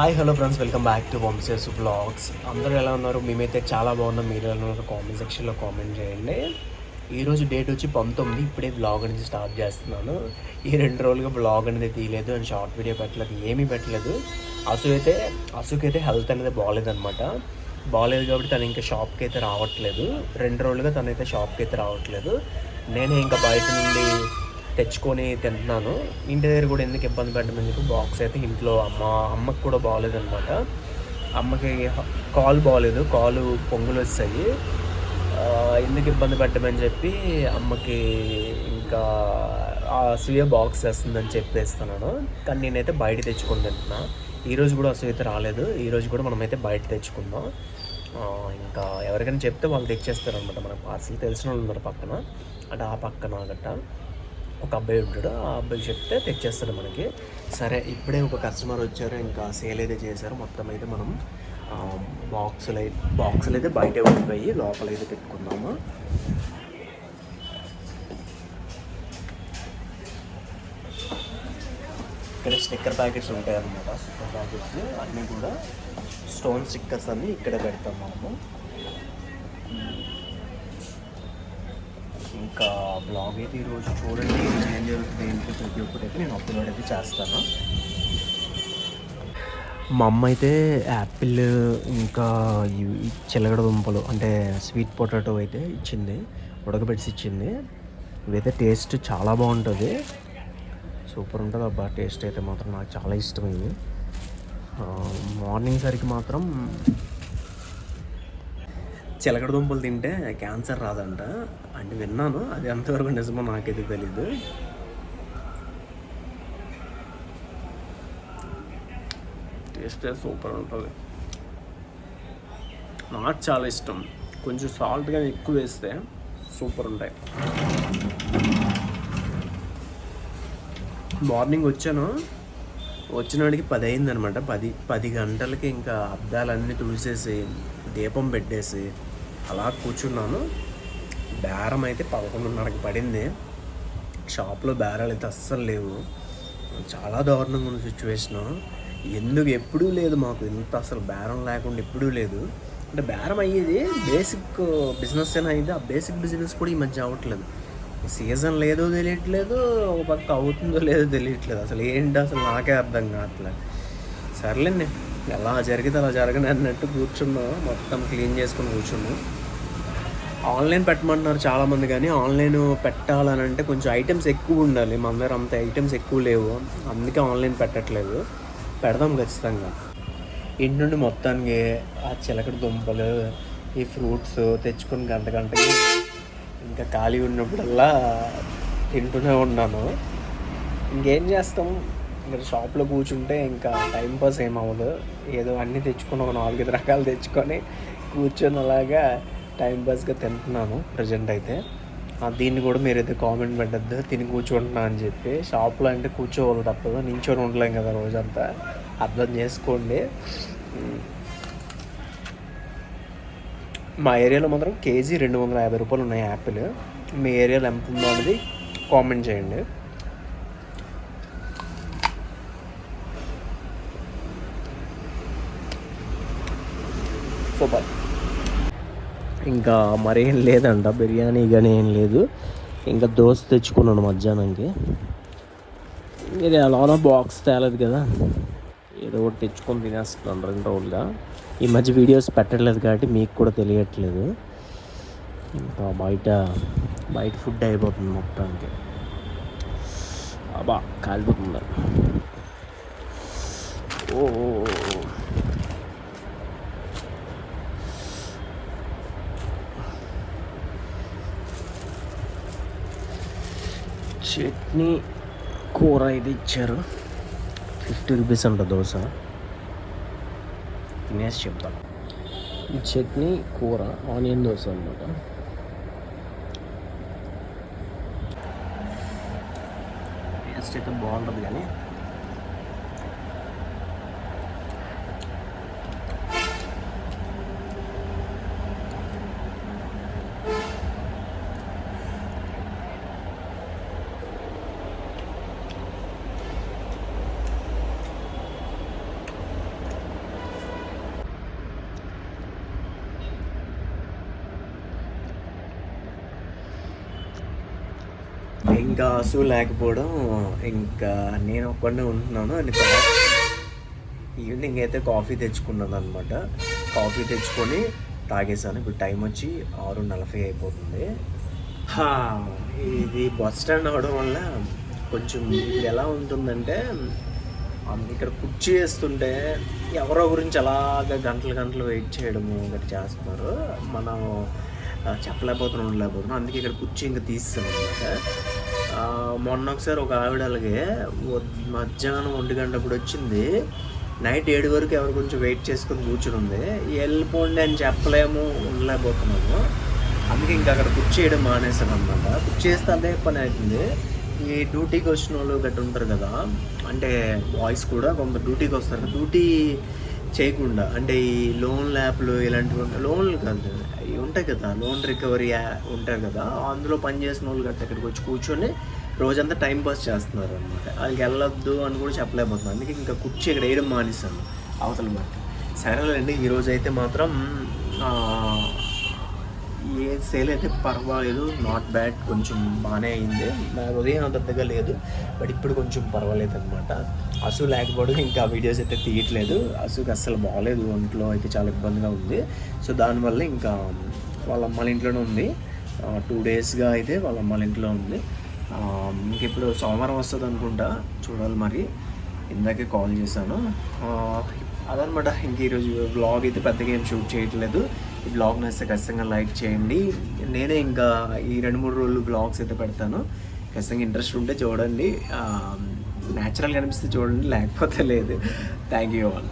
Hi hello friends, welcome back to Vamshi's vlogs. అందరూ ఎలా ఉన్నారు? మేమైతే చాలా బాగున్నాం. మీరు ఎలా ఉన్నారు? కామెంట్ సెక్షన్లో కామెంట్ చేయండి. ఈరోజు డేట్ వచ్చి 19. ఇప్పుడే వ్లాగ్ అనేది స్టార్ట్ చేస్తున్నాను. ఈ 2 రోజులుగా వ్లాగ్ అనేది తీయలేదు అండ్ షార్ట్ వీడియో పెట్టలేదు, ఏమీ పెట్టలేదు. అసుకైతే హెల్త్ అనేది బాగాలేదనమాట. బాగాలేదు కాబట్టి తను ఇంకా షాప్కి అయితే రావట్లేదు. 2 రోజులుగా తనైతే షాప్కి అయితే రావట్లేదు. నేనే ఇంకా బయట నుండి తెచ్చుకొని తింటున్నాను. ఇంటి దగ్గర కూడా ఎందుకు ఇబ్బంది పెట్టమని చెప్పి బాక్స్ అయితే ఇంట్లో అమ్మకి కూడా బాగాలేదనమాట. అమ్మకి కాలు బాగాలేదు, కాలు పొంగులు వస్తాయి. ఎందుకు ఇబ్బంది పెట్టమని చెప్పి అమ్మకి ఇంకా అసూయ బాక్స్ వేస్తుందని చెప్పేస్తున్నాను. కానీ నేనైతే బయట తెచ్చుకొని తింటున్నా. ఈరోజు కూడా అసూయ అయితే రాలేదు. ఈరోజు కూడా మనమైతే బయట తెచ్చుకుందాం. ఇంకా ఎవరికైనా చెప్తే వాళ్ళు తెచ్చేస్తారనమాట. మనకు పార్సల్ తెలిసిన వాళ్ళు ఉన్నారు పక్కన, అంటే ఆ పక్కన గట్ట ఒక అబ్బాయి ఉంటాడు. ఆ అబ్బాయి చెప్తే తెచ్చేస్తాడు మనకి. సరే, ఇప్పుడే ఒక కస్టమర్ వచ్చారు, ఇంకా సేల్ అయితే చేశారు. మొత్తం అయితే మనం బాక్సులు అయితే బయటే ఉండిపోయి లోపలైతే పెట్టుకుందాము. ఇక్కడ స్టిక్కర్ ప్యాకెట్స్ ఉంటాయి అన్నమాట. స్టిక్కర్ ప్యాకెట్స్ అన్నీ కూడా స్టోన్ స్టిక్కర్స్ అన్నీ ఇక్కడే పెడతాం మనము. ఇంకా బ్లాగ్ అయితే ఈరోజు చూడండి ఏం జరుగుతుంది ఏంటి ప్రతి ఒక్కటి అయితే నేను అప్లోడ్ అయితే చేస్తాను. మా అమ్మ అయితే యాపిల్ ఇంకా చిలగడ దుంపలు అంటే స్వీట్ పొటాటో అయితే ఇచ్చింది, ఉడకబెట్టి ఇచ్చింది. ఇవైతే టేస్ట్ చాలా బాగుంటుంది, సూపర్ ఉంటుంది అబ్బా. టేస్ట్ అయితే మాత్రం నాకు చాలా ఇష్టం ఇవి. మార్నింగ్ సరికి మాత్రం చిలకడ దుంపలు తింటే క్యాన్సర్ రాదంట అంటే విన్నాను. అది ఎంతవరకు నిజమో నాకైతే తెలీదు. టేస్ట్ సూపర్ ఉంటుంది, నాకు చాలా ఇష్టం. కొంచెం సాల్ట్ కానీ ఎక్కువ వేస్తే సూపర్ ఉంటాయి. మార్నింగ్ వచ్చాను, వచ్చినాడికి 10 అయిందనమాట. 10 గంటలకి ఇంకా అద్దాలన్నీ తుడిసేసి దీపం పెట్టేసి అలా కూర్చున్నాను. బేరం అయితే 11:30కి పడింది. షాప్లో బేరాలు అయితే అస్సలు లేవు. చాలా దారుణంగా ఉన్న సిచ్యువేషను. ఎందుకు ఎప్పుడూ లేదు మాకు ఇంత, అసలు బేరం లేకుండా ఎప్పుడూ లేదు. అంటే బేరం అయ్యేది బేసిక్ బిజినెస్ అయినా అయింది. ఆ బేసిక్ బిజినెస్ కూడా ఈ మధ్య అవ్వట్లేదు. సీజన్ లేదో తెలియట్లేదు, ఒక పక్క అవుతుందో లేదో తెలియట్లేదు. అసలు ఏంటి అసలు నాకే అర్థం కావట్లేదు. సర్లేండి, ఎలా జరిగితే అలా జరగని అన్నట్టు కూర్చున్నాం. మొత్తం క్లీన్ చేసుకుని కూర్చున్నాం. ఆన్లైన్ పెట్టమంటున్నారు చాలామంది, కానీ ఆన్లైన్ పెట్టాలని అంటే కొంచెం ఐటమ్స్ ఎక్కువ ఉండాలి. మన దగ్గర అంత ఐటమ్స్ ఎక్కువ లేవు, అందుకే ఆన్లైన్ పెట్టట్లేదు. పెడదాం ఖచ్చితంగా. ఇంటి నుండి మొత్తానికి ఆ చిలకడ దుంపలు, ఈ ఫ్రూట్స్ తెచ్చుకొని గంటకి ఇంకా ఖాళీ ఉన్నప్పుడల్లా తింటూనే ఉన్నాను. ఇంకేం చేస్తాం, ఇంకా షాప్లో కూర్చుంటే ఇంకా టైంపాస్ ఏమవ్వదు. ఏదో అన్నీ తెచ్చుకొని ఒక 4-5 రకాలు తెచ్చుకొని కూర్చొని అలాగా టైంపాస్గా తింటున్నాను ప్రజెంట్ అయితే. దీన్ని కూడా మీరైతే కామెంట్ పెట్టద్దు తిని కూర్చుంటున్నా అని చెప్పి. షాప్లో అంటే కూర్చోవాలి తప్పదు, నించొని ఉండలేం కదా రోజంతా, అర్థం చేసుకోండి. మా ఏరియాలో మాత్రం కేజీ 250 రూపాయలు ఉన్నాయి యాపిల్. మీ ఏరియాలో ఎంత ఉందో అనేది కామెంట్ చేయండి. సూపర్. ఇంకా మరేం లేదంట, బిర్యానీ కానీ ఏం లేదు. ఇంకా దోశ తెచ్చుకున్నాను మధ్యాహ్నంకి. ఇది అలానో బాక్స్ తేలేదు కదా, ఏదో ఒకటి తెచ్చుకొని తినేస్తున్నాను 2 రోజులుగా. ఈ మధ్య వీడియోస్ పెట్టట్లేదు కాబట్టి మీకు కూడా తెలియట్లేదు. ఇంకా బయట ఫుడ్ అయిపోతుంది మొత్తానికి. అబ్బా కాలిపోతుంది. ఓ చట్నీ కూర ఇది ఇచ్చారు, 50 రూపీస్ అంట దోశ. తినేసి చెప్తాను. చట్నీ కూర ఆనియన్ దోశ అనమాట. టేస్ట్ అయితే బాగుంటుంది కానీ ఇంకా అసు లేకపోవడం, ఇంకా నేను ఒక్కడే ఉంటున్నాను అని ఈవినింగ్ అయితే కాఫీ తెచ్చుకున్నాను అనమాట. కాఫీ తెచ్చుకొని తాగేసాను. ఇప్పుడు టైం వచ్చి 6:40 అయిపోతుంది. ఇది బస్ స్టాండ్ అవడం వల్ల కొంచెం ఇది ఎలా ఉంటుందంటే, ఇక్కడ కుర్చీ వేస్తుంటే ఎవరో గురించి అలాగా గంటలు గంటలు వెయిట్ చేయడము ఒకటి చేస్తున్నారు. మనం ఉండలేకపోతున్నాం. అందుకే ఇక్కడ కుర్చీ ఇంకా తీస్తాం అనమాట. మొన్న ఒకసారి ఒక ఆవిడ అలాగే మధ్యాహ్నం 1 గంట అప్పుడు వచ్చింది. నైట్ 7 వరకు ఎవరు కొంచెం వెయిట్ చేసుకొని కూర్చుని ఉంది. వెళ్ళిపోండి అని చెప్పలేము, ఉండలేకపోతున్నాము. అందుకే ఇంకా అక్కడ కుర్చీ వేయడం మానేసాను అనమాట. కుర్చీ వేస్తే అదే పని అవుతుంది. ఈ డ్యూటీకి వచ్చిన వాళ్ళు గట్రా ఉంటారు కదా, అంటే బాయ్స్ కూడా కొంత డ్యూటీకి వస్తారు. డ్యూటీ చేయకుండా అంటే ఈ లోన్ యాప్లు ఇలాంటివి లోన్లు కాదు, ఇవి ఉంటాయి కదా, లోన్ రికవరీ ఉంటాయి కదా, అందులో పనిచేసిన వాళ్ళు గట్రా ఇక్కడికి వచ్చి కూర్చొని రోజంతా టైం పాస్ చేస్తున్నారు అనమాట. వాళ్ళకి వెళ్ళొద్దు అని కూడా చెప్పలేకపోతున్నాను. అందుకే ఇంకా కుర్చీ ఇక్కడ వేయడం మానేసాను అవతల మాట. సరేలేండి, ఈరోజు అయితే మాత్రం ఏ సేల్ అయితే పర్వాలేదు, నాట్ బ్యాడ్, కొంచెం బాగానే అయింది. నా ఉదయం అంతగా లేదు, బట్ ఇప్పుడు కొంచెం పర్వాలేదు అనమాట. అసు లేకపోవడం ఇంకా వీడియోస్ అయితే తీయట్లేదు. అసుకి అస్సలు బాగాలేదు, ఒంట్లో అయితే చాలా ఇబ్బందిగా ఉంది. సో దానివల్ల ఇంకా వాళ్ళ అమ్మాళ్ళ ఇంట్లోనే ఉంది. 2 డేస్గా అయితే వాళ్ళ అమ్మాళ్ళ ఇంట్లో ఉంది. ఇంక ఇప్పుడు సోమవారం వస్తుంది అనుకుంటా, చూడాలి మరి. ఇందాకే కాల్ చేశాను. అదనమాట. ఇంక ఈరోజు వ్లాగ్ అయితే పెద్దగా ఏం షూట్ చేయట్లేదు. ఈ వ్లాగ్ నచ్చితే ఖచ్చితంగా లైక్ చేయండి. నేనే ఇంకా ఈ 2-3 రోజులు వ్లాగ్స్ అయితే పెడతాను. ఖచ్చితంగా ఇంట్రెస్ట్ ఉంటే చూడండి, న్యాచురల్గా అనిపిస్తే చూడండి, లేకపోతే లేదు. Thank you all.